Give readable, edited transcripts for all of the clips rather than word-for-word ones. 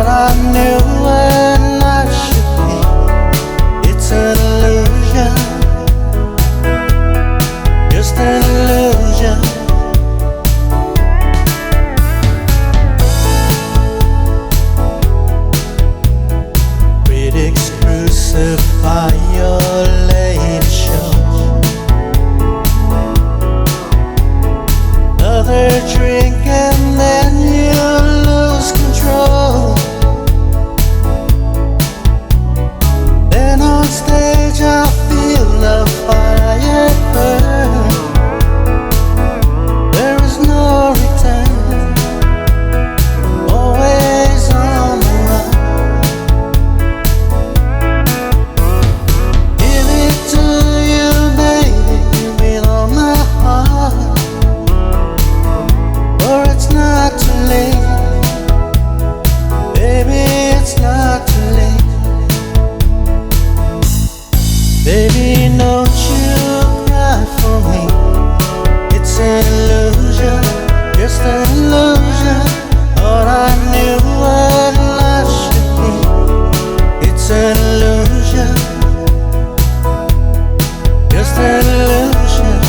what I knew and I should be. It's an illusion, just an illusion. Critics crucify your late show. Another drink and then you lose control. Then on stage I feel the fire burn. There is no return, always on the run. Give it to you, baby, you belong my heart. Or it's not too late, baby, it's not too late. Baby, don't you cry for me. It's an illusion, just an illusion. Thought I knew what life should be. It's an illusion, just an illusion.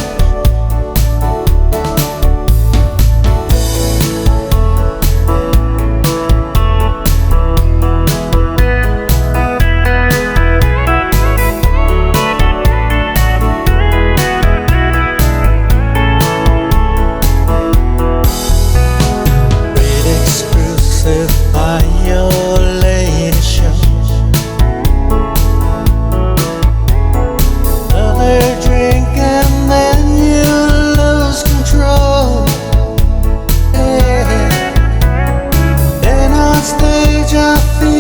Critics crucify your latest show. Another drink and then you lose control. Yeah. Then on stage I feel